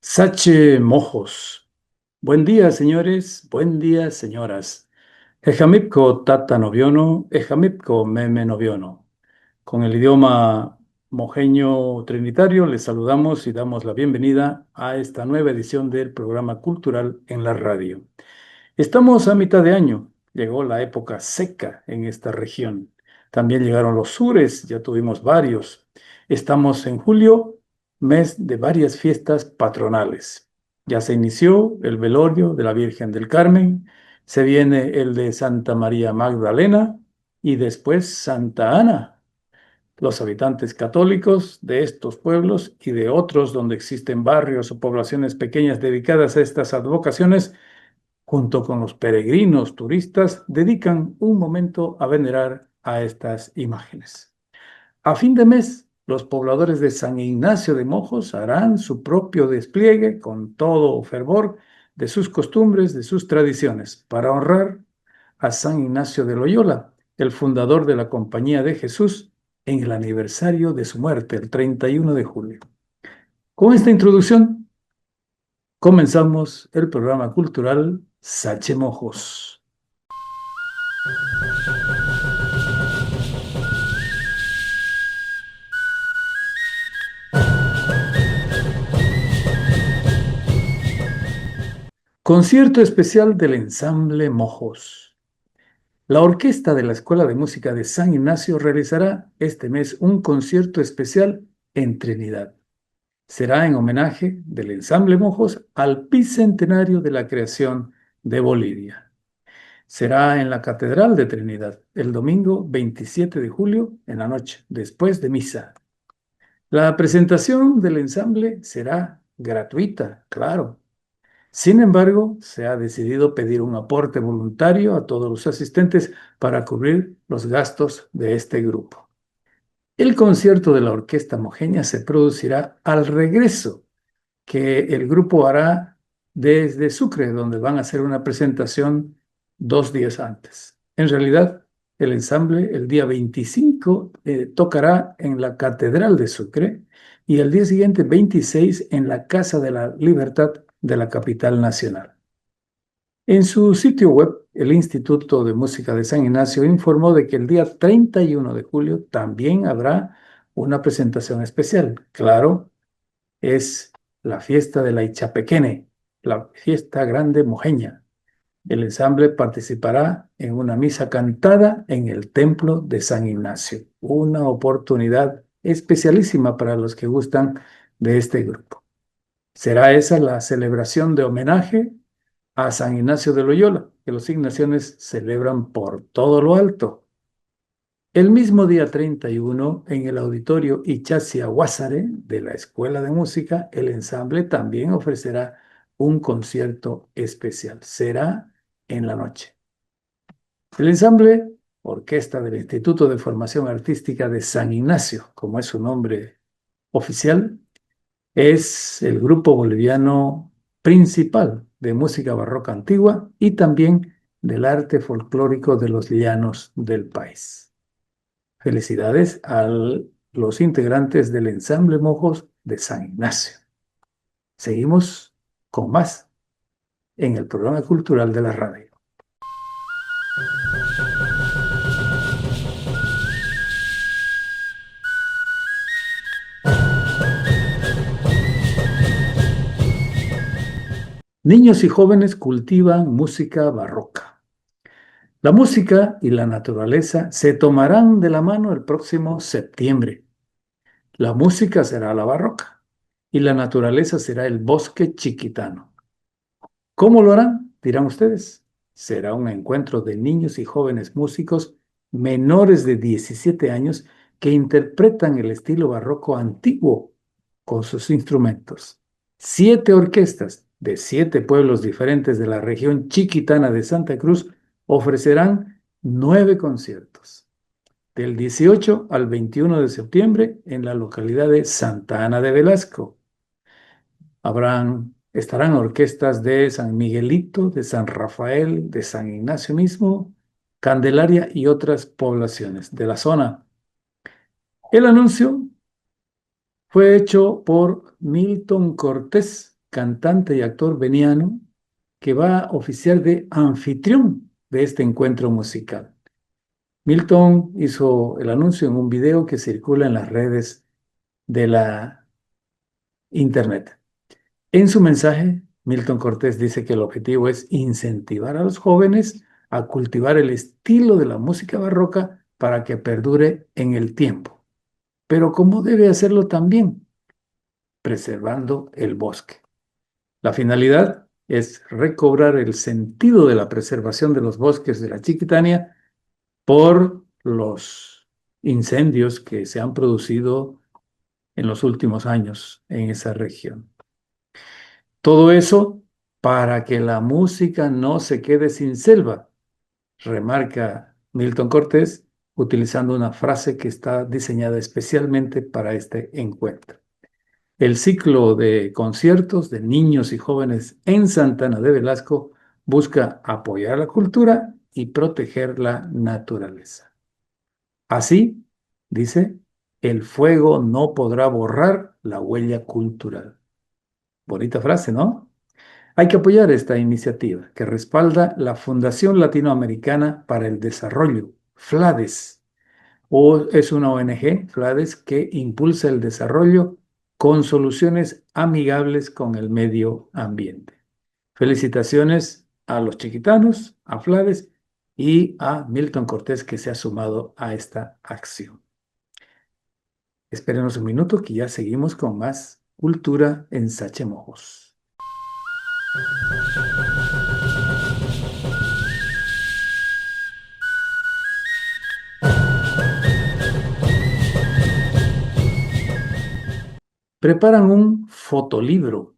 Sache Mojos. Buen día, señores. Buen día, señoras. Ejamipco tata noviono, ejamipco meme noviono. Con el idioma mojeño trinitario les saludamos y damos la bienvenida a esta nueva edición del programa cultural en la radio. Estamos a mitad de año, llegó la época seca en esta región. También llegaron los sures, ya tuvimos varios. Estamos en julio, mes de varias fiestas patronales. Ya se inició el velorio de la Virgen del Carmen, se viene el de Santa María Magdalena y después Santa Ana. Los habitantes católicos de estos pueblos y de otros donde existen barrios o poblaciones pequeñas dedicadas a estas advocaciones, junto con los peregrinos turistas, dedican un momento a venerar a estas imágenes. A fin de mes, los pobladores de San Ignacio de Mojos harán su propio despliegue con todo fervor de sus costumbres, de sus tradiciones, para honrar a San Ignacio de Loyola, el fundador de la Compañía de Jesús, en el aniversario de su muerte, el 31 de julio. Con esta introducción, comenzamos el programa cultural Sachemojos. Concierto especial del ensamble Mojos. La orquesta de la Escuela de Música de San Ignacio realizará este mes un concierto especial en Trinidad. Será en homenaje del ensamble Mojos al bicentenario de la creación de Bolivia. Será en la Catedral de Trinidad el domingo 27 de julio en la noche, después de misa. La presentación del ensamble será gratuita, claro. Sin embargo, se ha decidido pedir un aporte voluntario a todos los asistentes para cubrir los gastos de este grupo. El concierto de la Orquesta Mojeña se producirá al regreso que el grupo hará desde Sucre, donde van a hacer una presentación 2 días antes. En realidad, el ensamble el día 25 tocará en la Catedral de Sucre y el día siguiente, 26, en la Casa de la Libertad de la capital nacional. En su sitio web, el Instituto de Música de San Ignacio informó de que el día 31 de julio también habrá una presentación especial. Claro, es la fiesta de la Ichapequene, la fiesta grande mojeña. El ensamble participará en una misa cantada en el Templo de San Ignacio, una oportunidad especialísima para los que gustan de este grupo. Será esa la celebración de homenaje a San Ignacio de Loyola, que los ignaciones celebran por todo lo alto. El mismo día 31, en el auditorio Ichasia Huásare de la Escuela de Música, el ensamble también ofrecerá un concierto especial. Será en la noche. El ensamble, orquesta del Instituto de Formación Artística de San Ignacio, como es su nombre oficial, es el grupo boliviano principal de música barroca antigua y también del arte folclórico de los llanos del país. Felicidades a los integrantes del ensamble Mojos de San Ignacio. Seguimos con más en el programa cultural de la radio. Niños y jóvenes cultivan música barroca. La música y la naturaleza se tomarán de la mano el próximo septiembre. La música será la barroca y la naturaleza será el bosque chiquitano. ¿Cómo lo harán? Dirán ustedes. Será un encuentro de niños y jóvenes músicos menores de 17 años que interpretan el estilo barroco antiguo con sus instrumentos. 7 orquestas de 7 pueblos diferentes de la región chiquitana de Santa Cruz ofrecerán 9 conciertos. del 18 al 21 de septiembre en la localidad de Santa Ana de Velasco. Estarán orquestas de San Miguelito, de San Rafael, de San Ignacio mismo, Candelaria y otras poblaciones de la zona. El anuncio fue hecho por Milton Cortés, cantante y actor veniano, que va a oficiar de anfitrión de este encuentro musical. Milton hizo el anuncio en un video que circula en las redes de la Internet. En su mensaje, Milton Cortés dice que el objetivo es incentivar a los jóvenes a cultivar el estilo de la música barroca para que perdure en el tiempo. Pero ¿cómo debe hacerlo también? Preservando el bosque. La finalidad es recobrar el sentido de la preservación de los bosques de la Chiquitania por los incendios que se han producido en los últimos años en esa región. Todo eso para que la música no se quede sin selva, remarca Milton Cortés, utilizando una frase que está diseñada especialmente para este encuentro. El ciclo de conciertos de niños y jóvenes en Santa Ana de Velasco busca apoyar la cultura y proteger la naturaleza. Así, dice, el fuego no podrá borrar la huella cultural. Bonita frase, ¿no? Hay que apoyar esta iniciativa que respalda la Fundación Latinoamericana para el Desarrollo, FLADES, o es una ONG, FLADES, que impulsa el desarrollo con soluciones amigables con el medio ambiente. Felicitaciones a los chiquitanos, a FLADES y a Milton Cortés que se ha sumado a esta acción. Espérenos un minuto que ya seguimos con más cultura en Sachemojos. Preparan un fotolibro,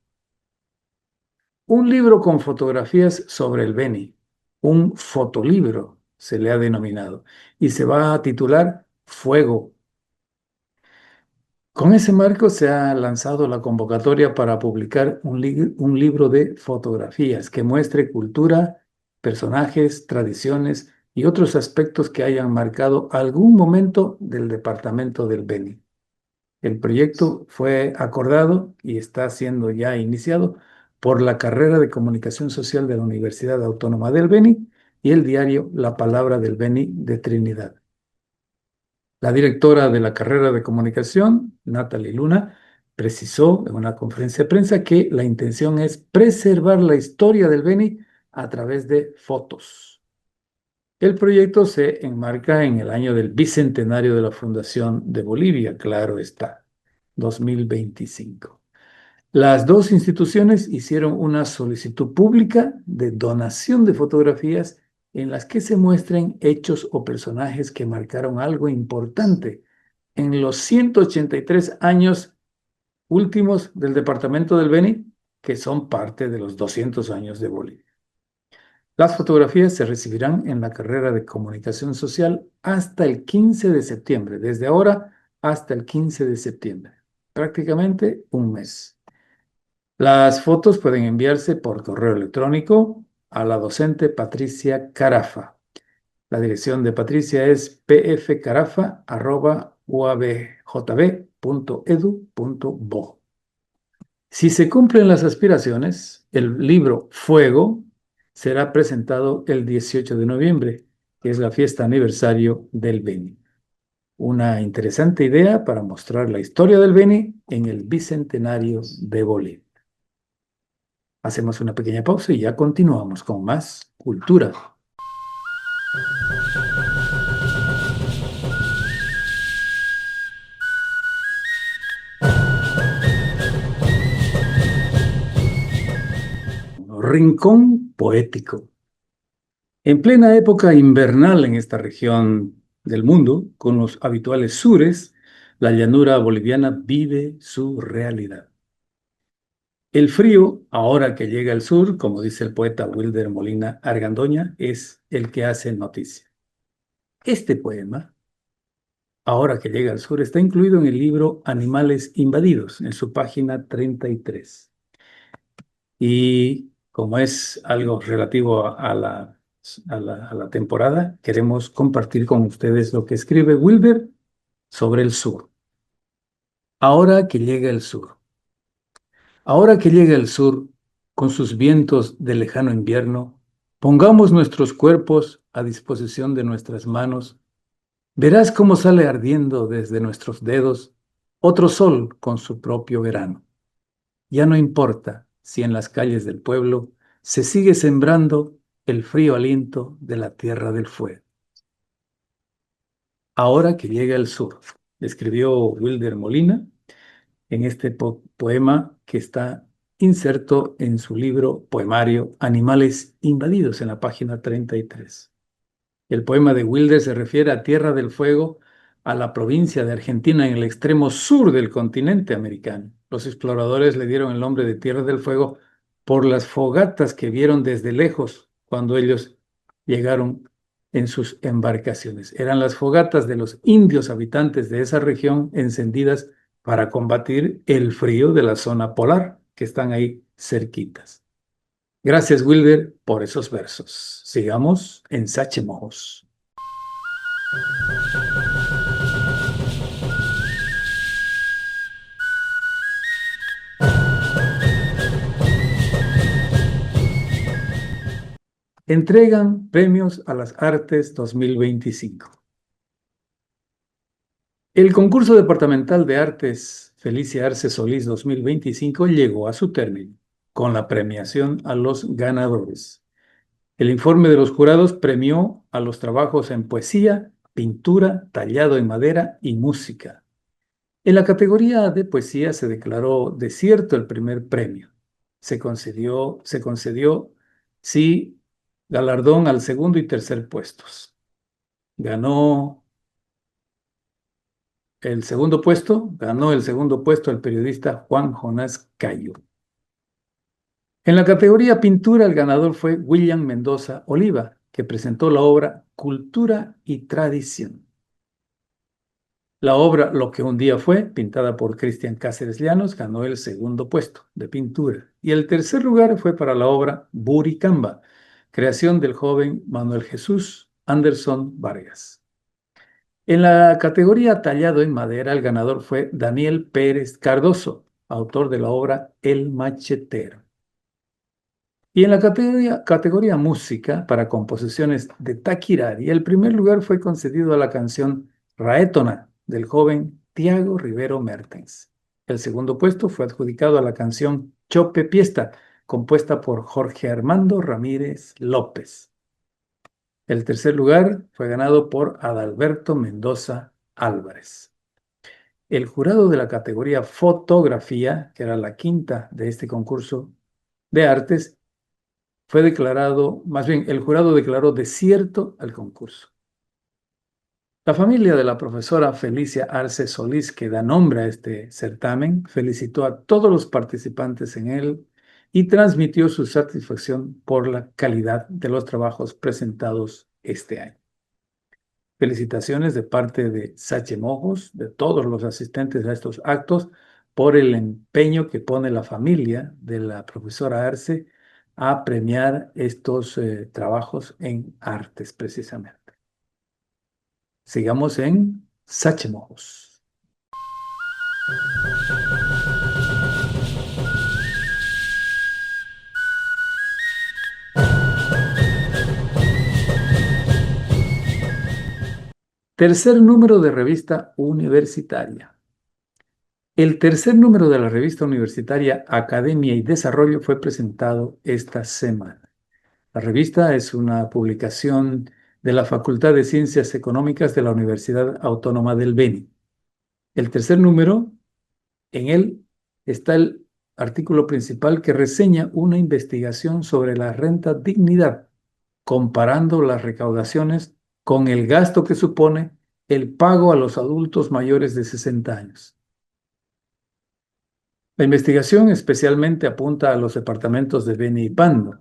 un libro con fotografías sobre el Beni, un fotolibro se le ha denominado, y se va a titular Fuego. Con ese marco se ha lanzado la convocatoria para publicar un libro de fotografías que muestre cultura, personajes, tradiciones y otros aspectos que hayan marcado algún momento del departamento del Beni. El proyecto fue acordado y está siendo ya iniciado por la carrera de Comunicación Social de la Universidad Autónoma del Beni y el diario La Palabra del Beni de Trinidad. La directora de la carrera de comunicación, Natalie Luna, precisó en una conferencia de prensa que la intención es preservar la historia del Beni a través de fotos. El proyecto se enmarca en el año del bicentenario de la Fundación de Bolivia, claro está, 2025. Las dos instituciones hicieron una solicitud pública de donación de fotografías en las que se muestren hechos o personajes que marcaron algo importante en los 183 años últimos del departamento del Beni, que son parte de los 200 años de Bolivia. Las fotografías se recibirán en la carrera de comunicación social hasta el 15 de septiembre, desde ahora hasta el 15 de septiembre, prácticamente un mes. Las fotos pueden enviarse por correo electrónico a la docente Patricia Carafa. La dirección de Patricia es pfcarafa@uabjb.edu.bo. Si se cumplen las aspiraciones, el libro Fuego será presentado el 18 de noviembre, que es la fiesta aniversario del Beni. Una interesante idea para mostrar la historia del Beni en el bicentenario de Bolivia. Hacemos una pequeña pausa y ya continuamos con más cultura. Rincón poético. En plena época invernal en esta región del mundo, con los habituales sures, la llanura boliviana vive su realidad. El frío, ahora que llega al sur, como dice el poeta Wilder Molina Argandoña, es el que hace noticia. Este poema Ahora que llega al sur, está incluido en el libro Animales Invadidos, en su página 33. Y como es algo relativo a la temporada, queremos compartir con ustedes lo que escribe Wilber sobre el sur. Ahora que llega el sur. Ahora que llega el sur, con sus vientos de lejano invierno, pongamos nuestros cuerpos a disposición de nuestras manos. Verás cómo sale ardiendo desde nuestros dedos otro sol con su propio verano. Ya no importa si en las calles del pueblo se sigue sembrando el frío aliento de la tierra del fuego. Ahora que llega el sur, escribió Wilder Molina en este poema que está inserto en su libro poemario Animales Invadidos en la página 33. El poema de Wilder se refiere a Tierra del Fuego, a la provincia de Argentina en el extremo sur del continente americano. Los exploradores le dieron el nombre de Tierra del Fuego por las fogatas que vieron desde lejos cuando ellos llegaron en sus embarcaciones. Eran las fogatas de los indios habitantes de esa región encendidas para combatir el frío de la zona polar, que están ahí cerquitas. Gracias, Wilder, por esos versos. Sigamos en Sachemojos. Entregan premios a las artes 2025. El concurso departamental de artes Felicia Arce Solís 2025 llegó a su término con la premiación a los ganadores. El informe de los jurados premió a los trabajos en poesía, pintura, tallado en madera y música. En la categoría de poesía se declaró desierto el primer premio. Se concedió, sí, galardón al segundo y tercer puestos. Ganó el segundo puesto el periodista Juan Jonás Cayo. En la categoría pintura, el ganador fue William Mendoza Oliva, que presentó la obra Cultura y Tradición. La obra Lo que un día fue, pintada por Cristian Cáceres Llanos, ganó el segundo puesto de pintura. Y el tercer lugar fue para la obra Buricamba, creación del joven Manuel Jesús Anderson Vargas. En la categoría tallado en madera, el ganador fue Daniel Pérez Cardoso, autor de la obra El Machetero. Y en la categoría música para composiciones de Taquirari, el primer lugar fue concedido a la canción Raétona del joven Tiago Rivero Mertens. El segundo puesto fue adjudicado a la canción Chope Piesta, compuesta por Jorge Armando Ramírez López. El tercer lugar fue ganado por Adalberto Mendoza Álvarez. El jurado de la categoría fotografía, que era la quinta de este concurso de artes, el jurado declaró desierto al concurso. La familia de la profesora Felicia Arce Solís, que da nombre a este certamen, felicitó a todos los participantes en él y transmitió su satisfacción por la calidad de los trabajos presentados este año. Felicitaciones de parte de Sachemojos, de todos los asistentes a estos actos, por el empeño que pone la familia de la profesora Arce a premiar estos trabajos en artes, precisamente. Sigamos en Sachemojos. Tercer número de revista universitaria. El tercer número de la revista universitaria Academia y Desarrollo fue presentado esta semana. La revista es una publicación de la Facultad de Ciencias Económicas de la Universidad Autónoma del Beni. El tercer número, en él está el artículo principal que reseña una investigación sobre la renta dignidad, comparando las recaudaciones con el gasto que supone el pago a los adultos mayores de 60 años. La investigación especialmente apunta a los departamentos de Beni y Pando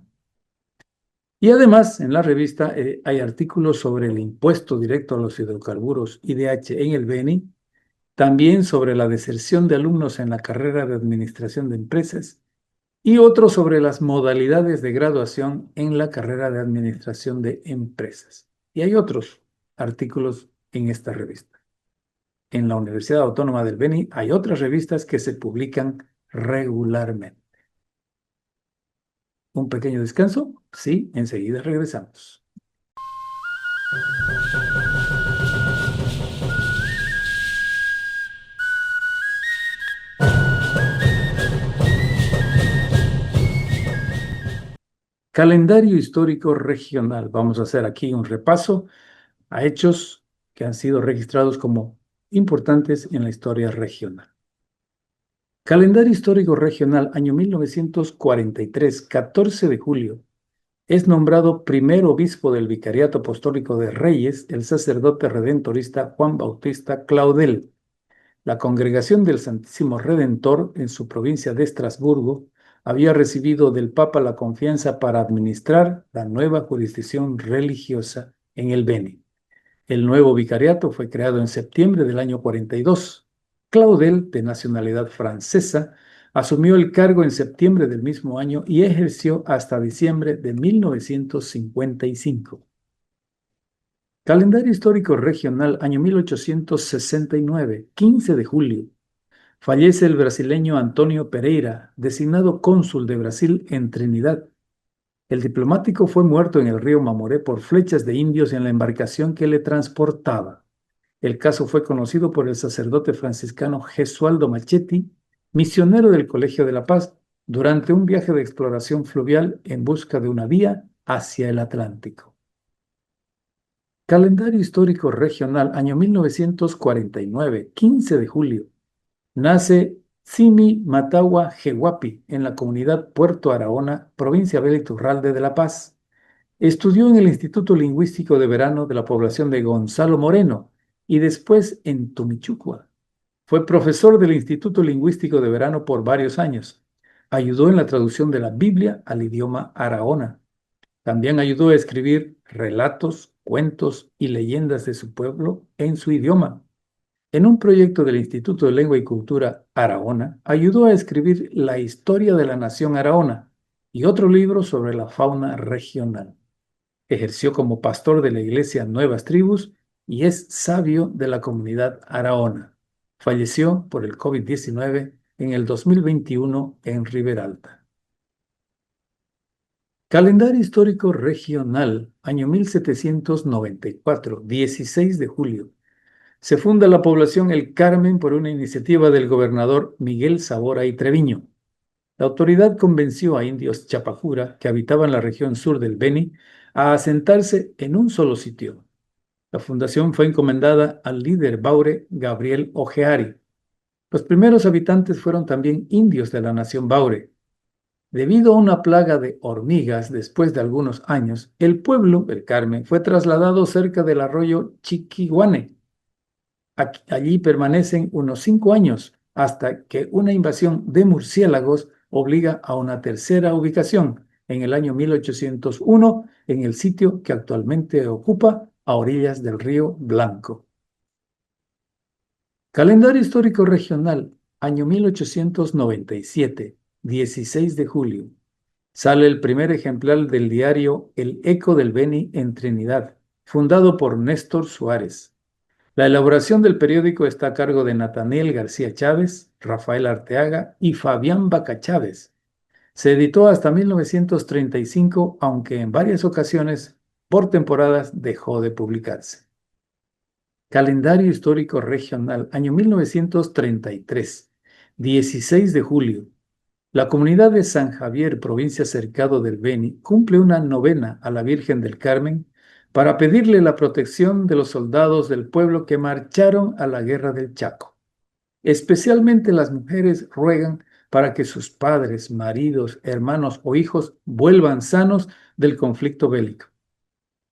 Y además, en la revista hay artículos sobre el impuesto directo a los hidrocarburos IDH en el Beni, también sobre la deserción de alumnos en la carrera de Administración de Empresas y otro sobre las modalidades de graduación en la carrera de Administración de Empresas. Y hay otros artículos en esta revista. En la Universidad Autónoma del Beni hay otras revistas que se publican regularmente. Un pequeño descanso. Sí, enseguida regresamos. Calendario histórico regional. Vamos a hacer aquí un repaso a hechos que han sido registrados como importantes en la historia regional. Calendario histórico regional, año 1943, 14 de julio. Es nombrado primer obispo del Vicariato Apostólico de Reyes el sacerdote redentorista Juan Bautista Claudel. La Congregación del Santísimo Redentor en su provincia de Estrasburgo había recibido del Papa la confianza para administrar la nueva jurisdicción religiosa en el Beni. El nuevo vicariato fue creado en septiembre del año 42. Claudel, de nacionalidad francesa, asumió el cargo en septiembre del mismo año y ejerció hasta diciembre de 1955. Calendario histórico regional, año 1869, 15 de julio. Fallece el brasileño Antonio Pereira, designado cónsul de Brasil en Trinidad. El diplomático fue muerto en el río Mamoré por flechas de indios en la embarcación que le transportaba. El caso fue conocido por el sacerdote franciscano Gesualdo Machetti, misionero del Colegio de la Paz, durante un viaje de exploración fluvial en busca de una vía hacia el Atlántico. Calendario histórico regional, año 1949, 15 de julio. Nace Simi Matagua Jehuapi en la comunidad Puerto Arahona, provincia Bella Iturralde de La Paz. Estudió en el Instituto Lingüístico de Verano de la población de Gonzalo Moreno y después en Tumichucua. Fue profesor del Instituto Lingüístico de Verano por varios años. Ayudó en la traducción de la Biblia al idioma arahona. También ayudó a escribir relatos, cuentos y leyendas de su pueblo en su idioma. En un proyecto del Instituto de Lengua y Cultura Arahona, ayudó a escribir La historia de la nación arahona y otro libro sobre la fauna regional. Ejerció como pastor de la iglesia Nuevas Tribus y es sabio de la comunidad arahona. Falleció por el COVID-19 en el 2021 en Riberalta. Calendario histórico regional, año 1794, 16 de julio. Se funda la población El Carmen por una iniciativa del gobernador Miguel Sabora y Treviño. La autoridad convenció a indios Chapajura, que habitaban la región sur del Beni, a asentarse en un solo sitio. La fundación fue encomendada al líder Baure Gabriel Ojeari. Los primeros habitantes fueron también indios de la nación Baure. Debido a una plaga de hormigas después de algunos años, el pueblo, El Carmen, fue trasladado cerca del arroyo Chiquihuane. Allí permanecen unos 5 años hasta que una invasión de murciélagos obliga a una tercera ubicación en el año 1801 en el sitio que actualmente ocupa a orillas del río Blanco. Calendario histórico regional, año 1897, 16 de julio. Sale el primer ejemplar del diario El Eco del Beni en Trinidad, fundado por Néstor Suárez. La elaboración del periódico está a cargo de Nathaniel García Chávez, Rafael Arteaga y Fabián Baca Chávez. Se editó hasta 1935, aunque en varias ocasiones, por temporadas, dejó de publicarse. Calendario histórico regional, año 1933, 16 de julio. La comunidad de San Javier, provincia Cercado del Beni, cumple una novena a la Virgen del Carmen para pedirle la protección de los soldados del pueblo que marcharon a la guerra del Chaco. Especialmente las mujeres ruegan para que sus padres, maridos, hermanos o hijos vuelvan sanos del conflicto bélico.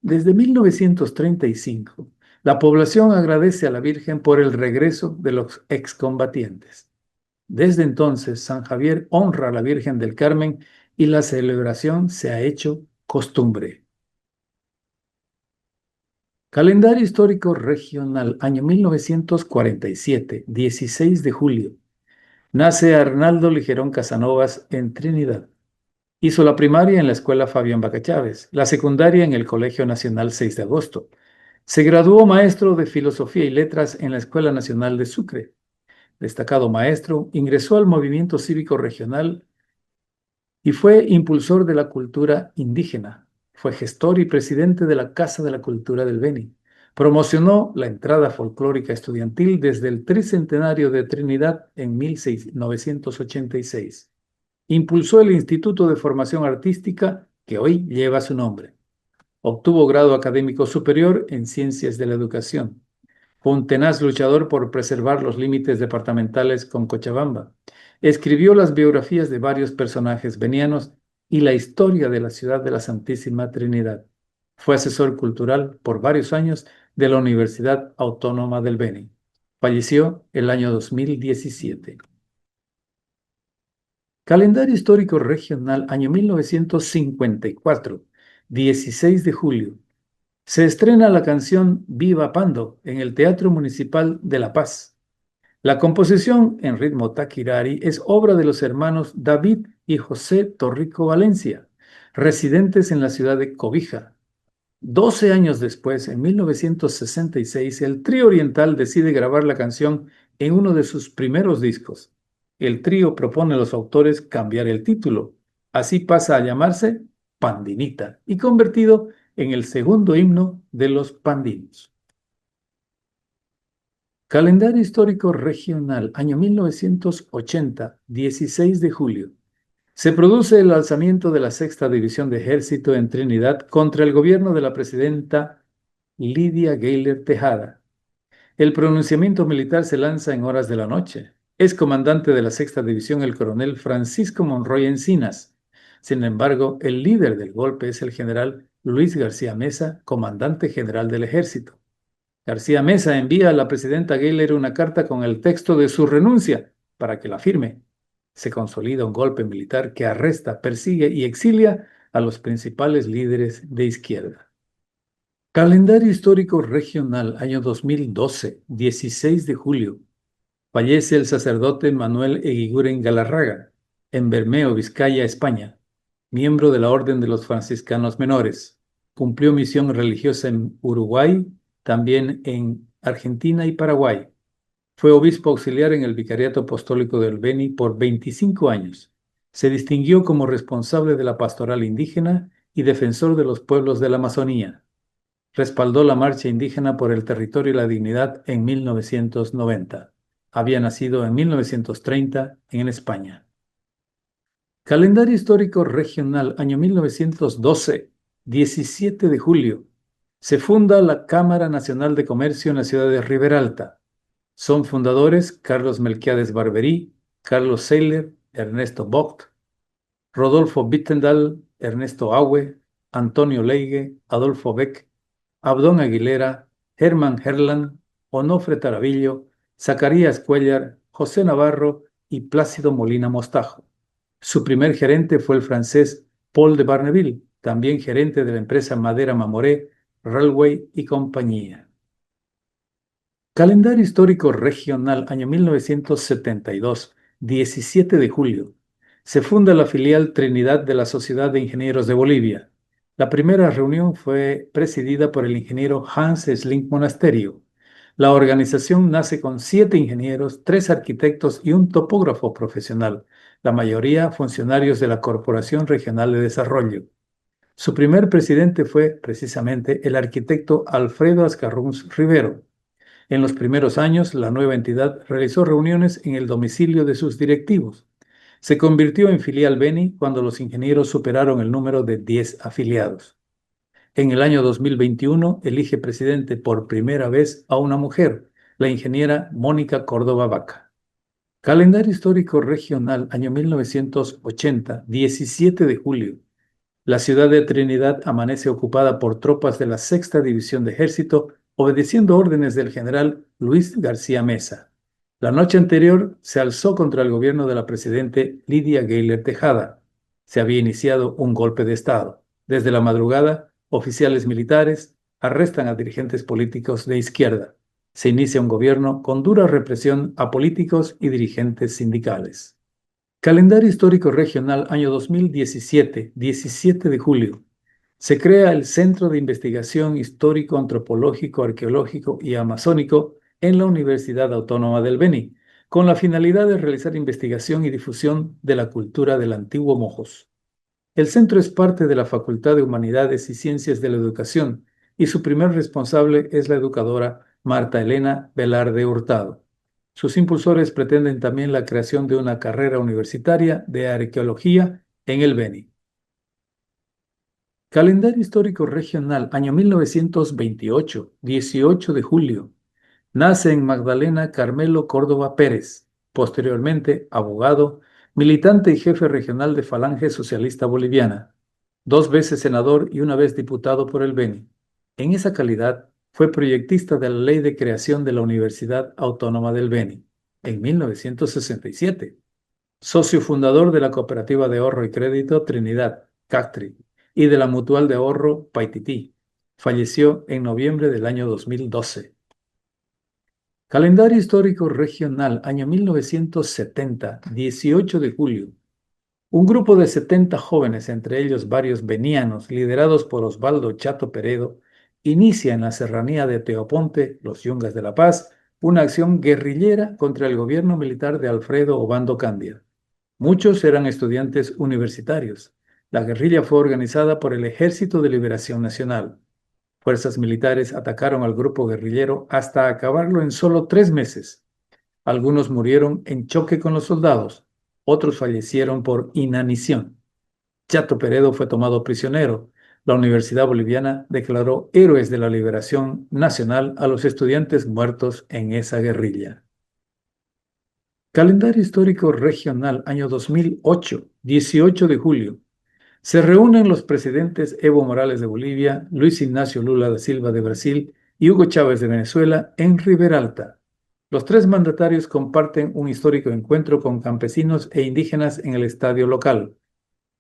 Desde 1935, la población agradece a la Virgen por el regreso de los excombatientes. Desde entonces, San Javier honra a la Virgen del Carmen y la celebración se ha hecho costumbre. Calendario histórico regional, año 1947, 16 de julio. Nace Arnaldo Ligerón Casanovas en Trinidad. Hizo la primaria en la Escuela Fabián Baca Chávez, la secundaria en el Colegio Nacional 6 de Agosto. Se graduó maestro de Filosofía y Letras en la Escuela Nacional de Sucre. Destacado maestro, ingresó al movimiento cívico regional y fue impulsor de la cultura indígena. Fue gestor y presidente de la Casa de la Cultura del Beni. Promocionó la entrada folclórica estudiantil desde el tricentenario de Trinidad en 1986. Impulsó el Instituto de Formación Artística que hoy lleva su nombre. Obtuvo grado académico superior en Ciencias de la Educación. Fue un tenaz luchador por preservar los límites departamentales con Cochabamba. Escribió las biografías de varios personajes venianos y la historia de la ciudad de la Santísima Trinidad. Fue asesor cultural por varios años de la Universidad Autónoma del Beni. Falleció el año 2017. Calendario histórico regional, año 1954, 16 de julio. Se estrena la canción Viva Pando en el Teatro Municipal de La Paz. La composición en ritmo taquirari es obra de los hermanos David y José Torrico Valencia, residentes en la ciudad de Cobija. 12 años después, en 1966, el trío oriental decide grabar la canción en uno de sus primeros discos. El trío propone a los autores cambiar el título. Así pasa a llamarse Pandinita y convertido en el segundo himno de los pandinos. Calendario histórico regional, año 1980, 16 de julio. Se produce el alzamiento de la Sexta División de Ejército en Trinidad contra el gobierno de la presidenta Lidia Gayler Tejada. El pronunciamiento militar se lanza en horas de la noche. Es comandante de la Sexta División el coronel Francisco Monroy Encinas. Sin embargo, el líder del golpe es el general Luis García Mesa, comandante general del ejército. García Mesa envía a la presidenta Gayler una carta con el texto de su renuncia para que la firme. Se consolida un golpe militar que arresta, persigue y exilia a los principales líderes de izquierda. Calendario histórico regional, año 2012, 16 de julio. Fallece el sacerdote Manuel Eguiguren Galarraga, en Bermeo, Vizcaya, España, miembro de la Orden de los Franciscanos Menores. Cumplió misión religiosa en Uruguay, también en Argentina y Paraguay. Fue obispo auxiliar en el Vicariato Apostólico del Beni por 25 años. Se distinguió como responsable de la pastoral indígena y defensor de los pueblos de la Amazonía. Respaldó la marcha indígena por el territorio y la dignidad en 1990. Había nacido en 1930 en España. Calendario histórico regional, año 1912, 17 de julio. Se funda la Cámara Nacional de Comercio en la ciudad de Riberalta. Son fundadores Carlos Melquiades Barberí, Carlos Seiler, Ernesto Vogt, Rodolfo Bittendal, Ernesto Aue, Antonio Leigue, Adolfo Beck, Abdón Aguilera, Herman Herland, Onofre Taravillo, Zacarías Cuellar, José Navarro y Plácido Molina Mostajo. Su primer gerente fue el francés Paul de Barneville, también gerente de la empresa Madera Mamoré, Railway y compañía. Calendario histórico regional, año 1972, 17 de julio. Se funda la filial Trinidad de la Sociedad de Ingenieros de Bolivia. La primera reunión fue presidida por el ingeniero Hans Slink Monasterio. La organización nace con 7 ingenieros, 3 arquitectos y un topógrafo profesional, la mayoría funcionarios de la Corporación Regional de Desarrollo. Su primer presidente fue, precisamente, el arquitecto Alfredo Ascarruns Rivero. En los primeros años, la nueva entidad realizó reuniones en el domicilio de sus directivos. Se convirtió en filial Beni cuando los ingenieros superaron el número de 10 afiliados. En el año 2021, elige presidente por primera vez a una mujer, la ingeniera Mónica Córdoba Vaca. Calendario histórico regional, año 1980, 17 de julio. La ciudad de Trinidad amanece ocupada por tropas de la Sexta División de Ejército, obedeciendo órdenes del general Luis García Mesa. La noche anterior se alzó contra el gobierno de la presidente Lidia Gayler Tejada. Se había iniciado un golpe de Estado. Desde la madrugada, oficiales militares, arrestan a dirigentes políticos de izquierda. Se inicia un gobierno con dura represión a políticos y dirigentes sindicales. Calendario histórico regional año 2017, 17 de julio. Se crea el Centro de Investigación Histórico, Antropológico, Arqueológico y Amazónico en la Universidad Autónoma del Beni, con la finalidad de realizar investigación y difusión de la cultura del antiguo Mojos. El centro es parte de la Facultad de Humanidades y Ciencias de la Educación y su primer responsable es la educadora Marta Elena Velarde Hurtado. Sus impulsores pretenden también la creación de una carrera universitaria de arqueología en el Beni. Calendario histórico regional, año 1928, 18 de julio. Nace en Magdalena Carmelo Córdoba Pérez, posteriormente abogado, militante y jefe regional de Falange Socialista Boliviana, 2 veces senador y 1 vez diputado por el Beni. En esa calidad, fue proyectista de la Ley de Creación de la Universidad Autónoma del Beni, en 1967. Socio fundador de la Cooperativa de Ahorro y Crédito Trinidad, CACTRI, y de la Mutual de Ahorro Paitití. Falleció en noviembre del año 2012. Calendario histórico regional, año 1970, 18 de julio. Un grupo de 70 jóvenes, entre ellos varios benianos, liderados por Osvaldo Chato Peredo, inicia en la serranía de Teoponte, los Yungas de la Paz, una acción guerrillera contra el gobierno militar de Alfredo Obando Candia. Muchos eran estudiantes universitarios. La guerrilla fue organizada por el Ejército de Liberación Nacional. Fuerzas militares atacaron al grupo guerrillero hasta acabarlo en solo 3 meses. Algunos murieron en choque con los soldados, otros fallecieron por inanición. Chato Peredo fue tomado prisionero. La Universidad Boliviana declaró héroes de la liberación nacional a los estudiantes muertos en esa guerrilla. Calendario histórico regional, año 2008, 18 de julio. Se reúnen los presidentes Evo Morales de Bolivia, Luis Ignacio Lula da Silva de Brasil y Hugo Chávez de Venezuela en Riberalta. Los 3 mandatarios comparten un histórico encuentro con campesinos e indígenas en el estadio local.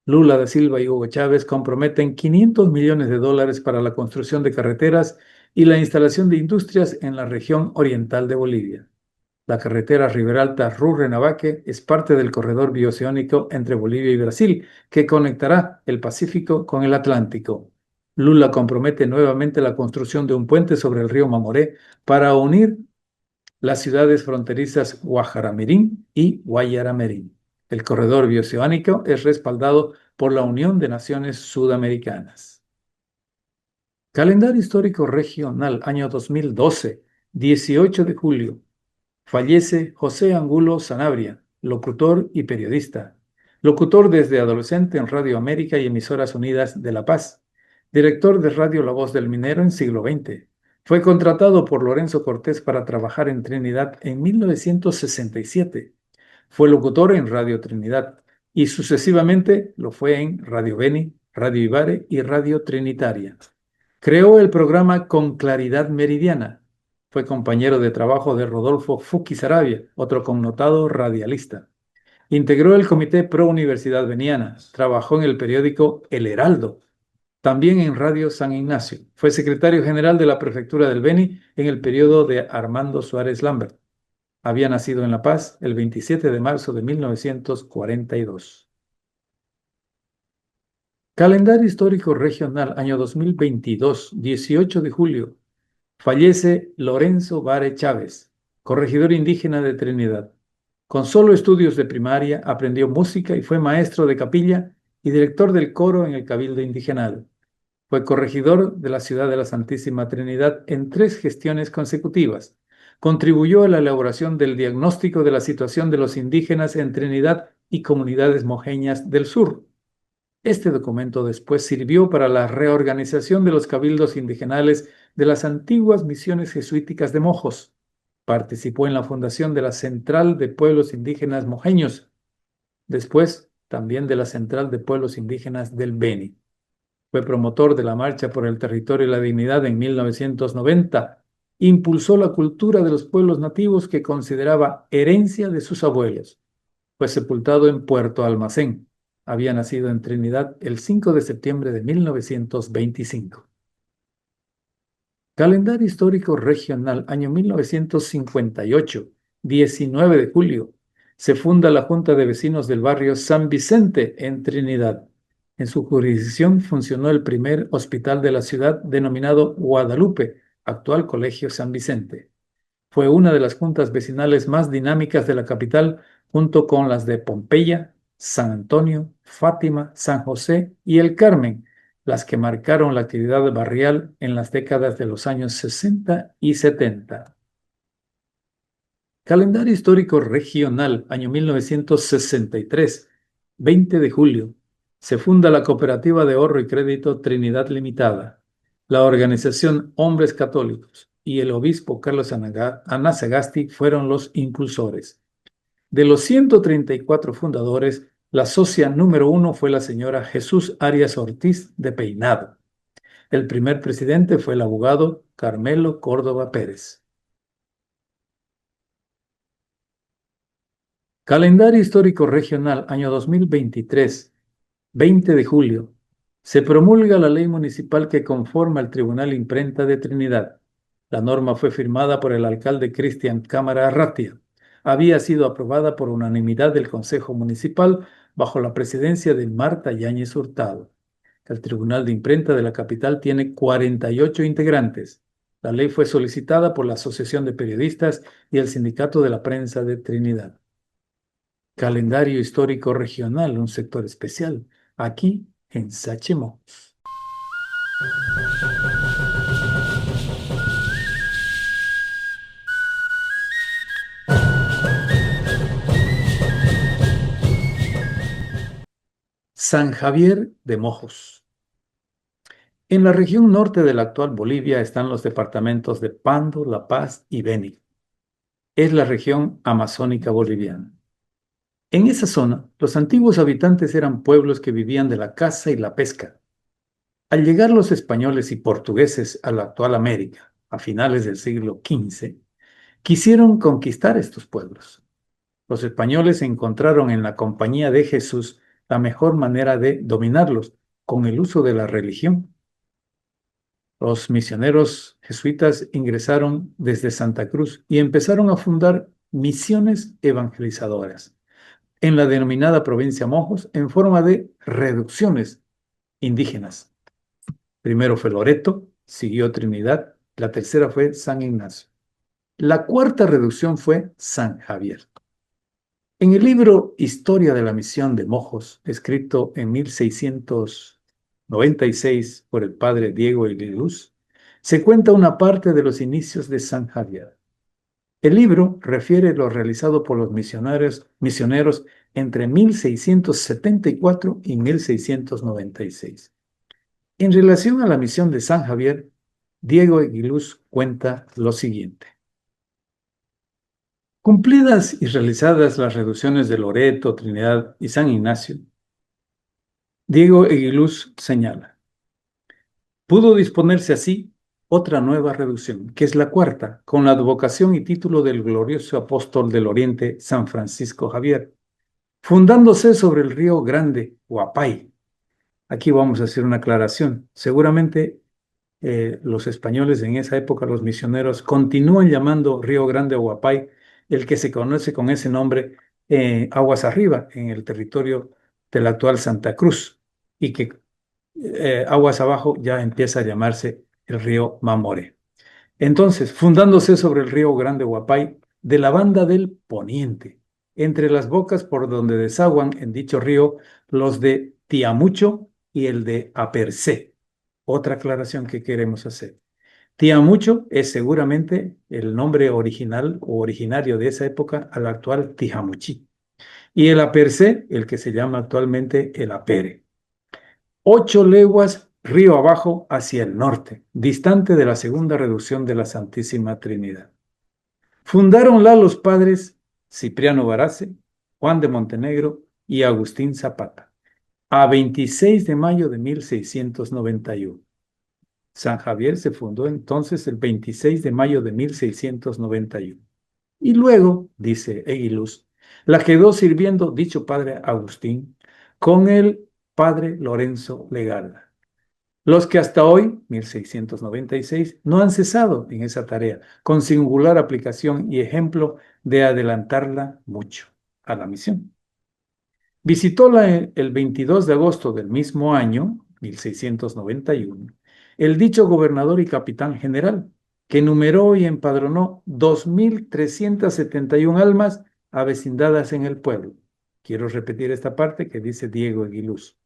Lula da Silva y Hugo Chávez comprometen $500 millones para la construcción de carreteras y la instalación de industrias en la región oriental de Bolivia. La carretera Riberalta-Rurrenabaque es parte del corredor bioceánico entre Bolivia y Brasil, que conectará el Pacífico con el Atlántico. Lula compromete nuevamente la construcción de un puente sobre el río Mamoré para unir las ciudades fronterizas Guajaramirín y Guayaramerín. El corredor bioceánico es respaldado por la Unión de Naciones Sudamericanas. Calendario histórico regional, año 2012, 18 de julio. Fallece José Angulo Sanabria, locutor y periodista. Locutor desde adolescente en Radio América y Emisoras Unidas de La Paz. Director de Radio La Voz del Minero en siglo XX. Fue contratado por Lorenzo Cortés para trabajar en Trinidad en 1967. Fue locutor en Radio Trinidad y sucesivamente lo fue en Radio Beni, Radio Ibare y Radio Trinitaria. Creó el programa Con Claridad Meridiana. Fue compañero de trabajo de Rodolfo Fuqui Sarabia, otro connotado radialista. Integró el Comité Pro Universidad Beniana. Trabajó en el periódico El Heraldo. También en Radio San Ignacio. Fue secretario general de la Prefectura del Beni en el periodo de Armando Suárez Lambert. Había nacido en La Paz el 27 de marzo de 1942. Calendario histórico regional, año 2022, 18 de julio. Fallece Lorenzo Vare Chávez, corregidor indígena de Trinidad. Con solo estudios de primaria, aprendió música y fue maestro de capilla y director del coro en el Cabildo Indigenal. Fue corregidor de la ciudad de la Santísima Trinidad en 3 gestiones consecutivas. Contribuyó a la elaboración del diagnóstico de la situación de los indígenas en Trinidad y comunidades mojeñas del sur. Este documento después sirvió para la reorganización de los cabildos indigenales de las antiguas misiones jesuíticas de Mojos. Participó en la fundación de la Central de Pueblos Indígenas Mojeños, después también de la Central de Pueblos Indígenas del Beni. Fue promotor de la Marcha por el Territorio y la Dignidad en 1990. Impulsó la cultura de los pueblos nativos que consideraba herencia de sus abuelos. Fue sepultado en Puerto Almacén. Había nacido en Trinidad el 5 de septiembre de 1925. Calendario histórico regional, año 1958, 19 de julio. Se funda la Junta de Vecinos del barrio San Vicente en Trinidad. En su jurisdicción funcionó el primer hospital de la ciudad denominado Guadalupe, actual Colegio San Vicente. Fue una de las juntas vecinales más dinámicas de la capital, junto con las de Pompeya, San Antonio, Fátima, San José y El Carmen, las que marcaron la actividad barrial en las décadas de los años 60 y 70. Calendario histórico regional, año 1963, 20 de julio. Se funda la Cooperativa de Ahorro y Crédito Trinidad Limitada. La organización Hombres Católicos y el obispo Carlos Anasagasti fueron los impulsores. De los 134 fundadores, la socia número 1 fue la señora Jesús Arias Ortiz de Peinado. El primer presidente fue el abogado Carmelo Córdoba Pérez. Calendario histórico regional, año 2023, 20 de julio. Se promulga la ley municipal que conforma el Tribunal Imprenta de Trinidad. La norma fue firmada por el alcalde Cristian Cámara Arratia. Había sido aprobada por unanimidad del Consejo Municipal bajo la presidencia de Marta Yáñez Hurtado. El Tribunal de Imprenta de la capital tiene 48 integrantes. La ley fue solicitada por la Asociación de Periodistas y el Sindicato de la Prensa de Trinidad. Calendario histórico regional, un sector especial, aquí en Sachemo. San Javier de Mojos. En la región norte de la actual Bolivia están los departamentos de Pando, La Paz y Beni. Es la región amazónica boliviana. En esa zona, los antiguos habitantes eran pueblos que vivían de la caza y la pesca. Al llegar los españoles y portugueses a la actual América, a finales del siglo XV, quisieron conquistar estos pueblos. Los españoles encontraron en la Compañía de Jesús la mejor manera de dominarlos, con el uso de la religión. Los misioneros jesuitas ingresaron desde Santa Cruz y empezaron a fundar misiones evangelizadoras en la denominada provincia Mojos en forma de reducciones indígenas. Primero fue Loreto, siguió Trinidad, la tercera fue San Ignacio. La cuarta reducción fue San Javier. En el libro Historia de la Misión de Mojos, escrito en 1696 por el padre Diego Aguiluz, se cuenta una parte de los inicios de San Javier. El libro refiere lo realizado por los misioneros entre 1674 y 1696. En relación a la misión de San Javier, Diego Aguiluz cuenta lo siguiente. Cumplidas y realizadas las reducciones de Loreto, Trinidad y San Ignacio, Diego Aguiluz señala, pudo disponerse así otra nueva reducción, que es la cuarta, con la advocación y título del glorioso apóstol del Oriente, San Francisco Javier, fundándose sobre el río Grande, Huapay. Aquí vamos a hacer una aclaración. Seguramente los españoles en esa época, los misioneros, continúan llamando Río Grande o Huapay, el que se conoce con ese nombre aguas arriba, en el territorio de la actual Santa Cruz, y que aguas abajo ya empieza a llamarse el río Mamoré. Entonces, fundándose sobre el río Grande Huapay, de la banda del Poniente, entre las bocas por donde desaguan en dicho río los de Tiamucho y el de Apercé. Otra aclaración que queremos hacer. Tiamucho es seguramente el nombre original o originario de esa época al actual Tijamuchí. Y el Apercé, el que se llama actualmente el Apere. 8 leguas río abajo hacia el norte, distante de la segunda reducción de la Santísima Trinidad. Fundáronla los padres Cipriano Barace, Juan de Montenegro y Agustín Zapata, a 26 de mayo de 1691. San Javier se fundó entonces el 26 de mayo de 1691. Y luego, dice Aguiluz, la quedó sirviendo dicho padre Agustín con el padre Lorenzo Legarda. los que hasta hoy, 1696, no han cesado en esa tarea, con singular aplicación y ejemplo de adelantarla mucho a la misión. Visitóla el 22 de agosto del mismo año, 1691, el dicho gobernador y capitán general, que numeró y empadronó 2.371 almas avecindadas en el pueblo. Quiero repetir esta parte que dice Diego Aguiluz.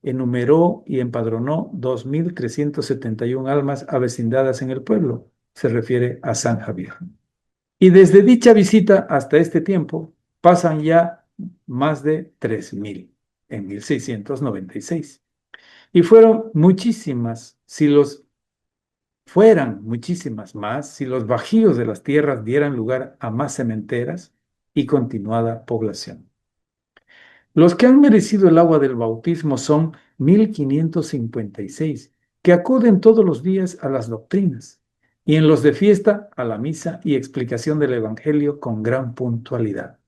Enumeró y empadronó 2.371 almas avecindadas en el pueblo. Se refiere a San Javier. Y desde dicha visita hasta este tiempo pasan ya más de 3.000 en 1696. Y fueron muchísimas, si los fueran muchísimas más, si los bajíos de las tierras dieran lugar a más cementeras y continuada población. Los que han merecido el agua del bautismo son 1.556, que acuden todos los días a las doctrinas, y en los de fiesta a la misa y explicación del Evangelio con gran puntualidad.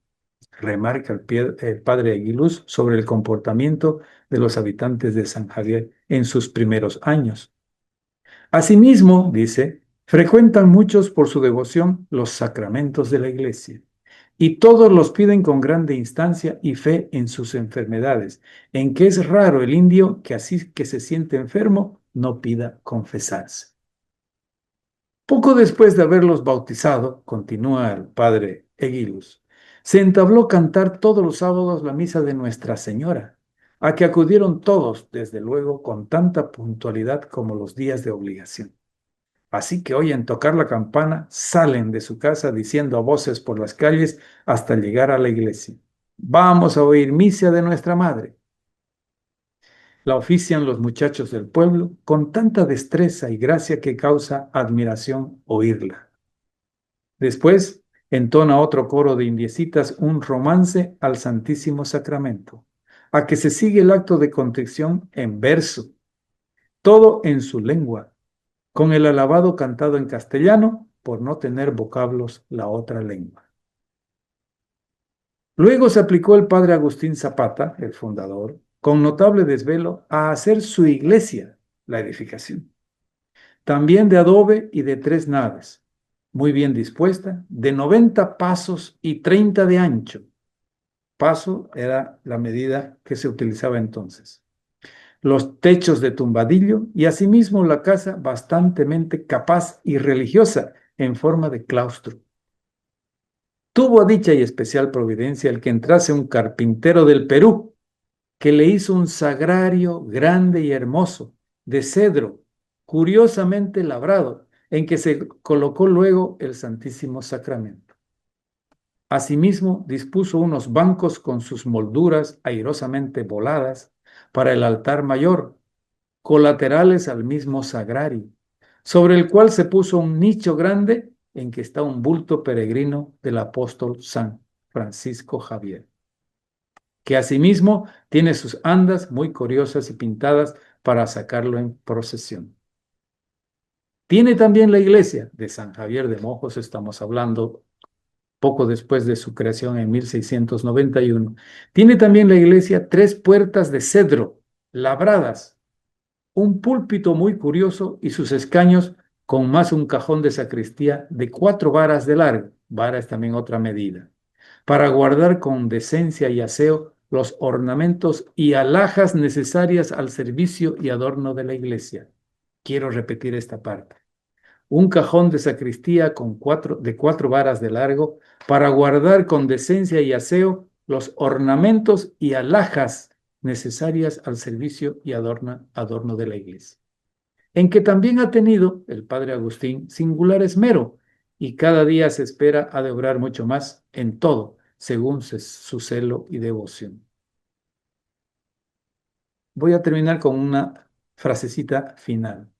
Remarca el padre Aguiluz sobre el comportamiento de los habitantes de San Javier en sus primeros años. Asimismo, dice, frecuentan muchos por su devoción los sacramentos de la Iglesia, y todos los piden con grande instancia y fe en sus enfermedades, en que es raro el indio que así que se siente enfermo no pida confesarse. Poco después de haberlos bautizado, continúa el padre Eguiluz, se entabló cantar todos los sábados la misa de Nuestra Señora, a que acudieron todos, desde luego, con tanta puntualidad como los días de obligación. Así que oyen tocar la campana, salen de su casa diciendo a voces por las calles hasta llegar a la iglesia. Vamos a oír misa de nuestra madre. La ofician los muchachos del pueblo con tanta destreza y gracia que causa admiración oírla. Después entona otro coro de indiecitas un romance al Santísimo Sacramento, a que se sigue el acto de contrición en verso, todo en su lengua, con el alabado cantado en castellano por no tener vocablos la otra lengua. Luego se aplicó el padre Agustín Zapata, el fundador, con notable desvelo a hacer su iglesia, la edificación, también de adobe y de 3 naves, muy bien dispuesta, de 90 pasos y 30 de ancho. Paso era la medida que se utilizaba entonces. Los techos de tumbadillo y asimismo la casa bastantemente capaz y religiosa en forma de claustro. Tuvo dicha y especial providencia el que entrase un carpintero del Perú, que le hizo un sagrario grande y hermoso, de cedro, curiosamente labrado, en que se colocó luego el Santísimo Sacramento. Asimismo, dispuso unos bancos con sus molduras airosamente voladas para el altar mayor, colaterales al mismo sagrario, sobre el cual se puso un nicho grande en que está un bulto peregrino del apóstol San Francisco Javier, que asimismo tiene sus andas muy curiosas y pintadas para sacarlo en procesión. Tiene también la iglesia de San Javier de Mojos, estamos hablando poco después de su creación en 1691. Tiene también la iglesia 3 puertas de cedro labradas, un púlpito muy curioso y sus escaños con más un cajón de sacristía de 4 varas de largo, vara es también otra medida, para guardar con decencia y aseo los ornamentos y alhajas necesarias al servicio y adorno de la iglesia. Quiero repetir esta parte. Un cajón de sacristía de 4 varas de largo para guardar con decencia y aseo los ornamentos y alhajas necesarias al servicio y adorno de la iglesia, en que también ha tenido el padre Agustín singular esmero, y cada día se espera ha de obrar mucho más en todo, según su celo y devoción. Voy a terminar con una frasecita final.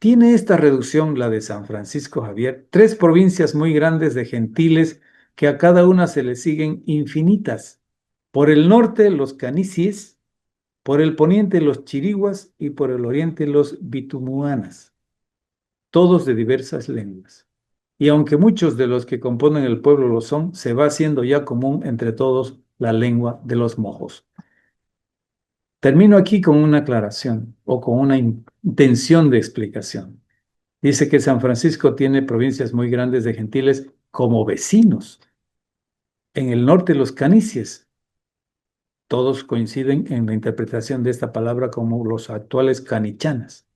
Tiene esta reducción, la de San Francisco Javier, 3 provincias muy grandes de gentiles que a cada una se le siguen infinitas. Por el norte los canicies, por el poniente los chiriguas y por el oriente los bitumuanas, todos de diversas lenguas. Y aunque muchos de los que componen el pueblo lo son, se va haciendo ya común entre todos la lengua de los mojos. Termino aquí con una aclaración o con una intención de explicación. Dice que San Francisco tiene provincias muy grandes de gentiles como vecinos. En el norte, los canicies. Todos coinciden en la interpretación de esta palabra como los actuales canichanas.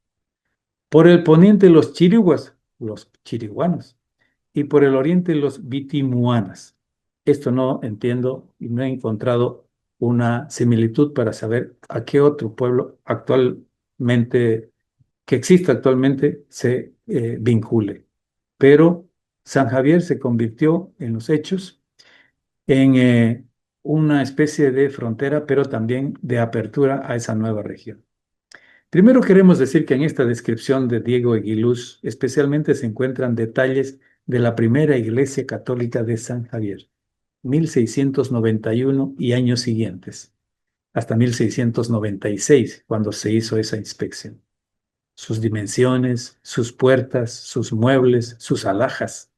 Por el poniente, los chiriguas, los chiriguanos. Y por el oriente, los vitimuanas. Esto no entiendo y no he encontrado una similitud para saber a qué otro pueblo actualmente, que existe actualmente, se vincule. Pero San Javier se convirtió en los hechos en una especie de frontera, pero también de apertura a esa nueva región. Primero queremos decir que en esta descripción de Diego Eguiluz especialmente se encuentran detalles de la primera iglesia católica de San Javier, 1691 y años siguientes, hasta 1696, cuando se hizo esa inspección. Sus dimensiones, sus puertas, sus muebles, sus alhajas.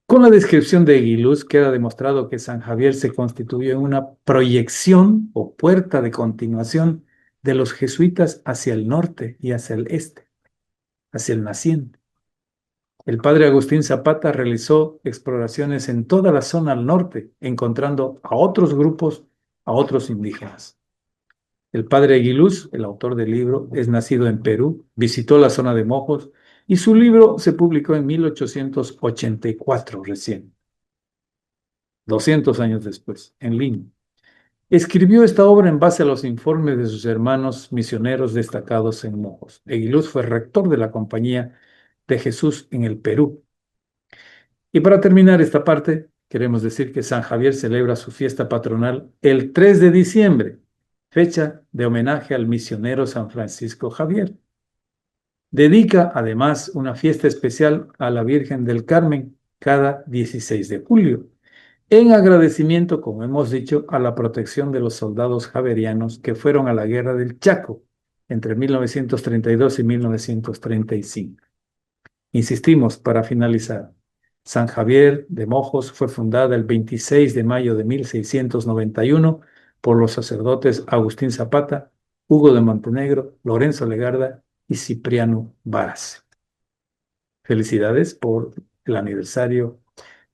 Con la descripción de Eguiluz queda demostrado que San Javier se constituyó en una proyección o puerta de continuación de los jesuitas hacia el norte y hacia el este, hacia el naciente. El padre Agustín Zapata realizó exploraciones en toda la zona al norte, encontrando a otros grupos, a otros indígenas. El padre Eguiluz, el autor del libro, es nacido en Perú, visitó la zona de Mojos y su libro se publicó en 1884 recién. 200 años después, en Lima. Escribió esta obra en base a los informes de sus hermanos misioneros destacados en Mojos. Eguiluz fue rector de la Compañía de Jesús en el Perú. Y para terminar esta parte, queremos decir que San Javier celebra su fiesta patronal el 3 de diciembre, fecha de homenaje al misionero San Francisco Javier. Dedica además una fiesta especial a la Virgen del Carmen cada 16 de julio en agradecimiento, como hemos dicho, a la protección de los soldados javerianos que fueron a la guerra del Chaco entre 1932 y 1935. Insistimos, para finalizar, San Javier de Mojos fue fundada el 26 de mayo de 1691 por los sacerdotes Agustín Zapata, Hugo de Montenegro, Lorenzo Legarda y Cipriano Varas. Felicidades por el aniversario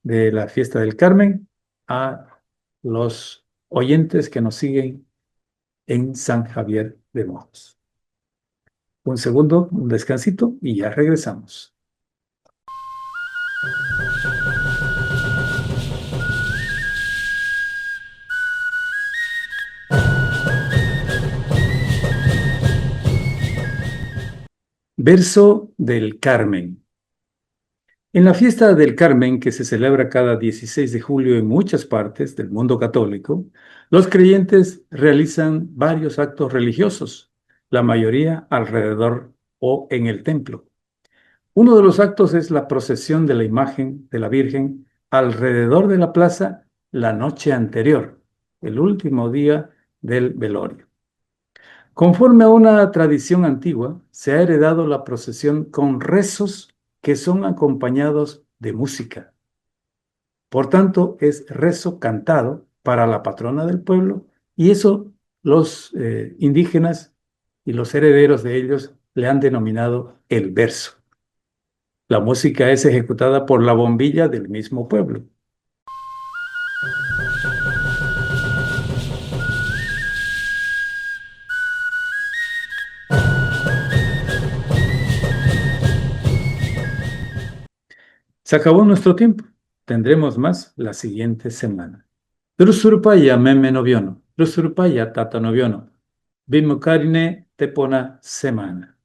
de la fiesta del Carmen a los oyentes que nos siguen en San Javier de Mojos. Un segundo, un descansito y ya regresamos. Verso del Carmen. En la fiesta del Carmen, que se celebra cada 16 de julio en muchas partes del mundo católico, los creyentes realizan varios actos religiosos, la mayoría alrededor o en el templo. Uno de los actos es la procesión de la imagen de la Virgen alrededor de la plaza la noche anterior, el último día del velorio. Conforme a una tradición antigua, se ha heredado la procesión con rezos que son acompañados de música. Por tanto, es rezo cantado para la patrona del pueblo y eso los indígenas y los herederos de ellos le han denominado el verso. La música es ejecutada por la bombilla del mismo pueblo. Se acabó nuestro tiempo. Tendremos más la siguiente semana. Drusurpaya meme noviono. Drusurpaya tata noviono. Bimukarine tepona semana.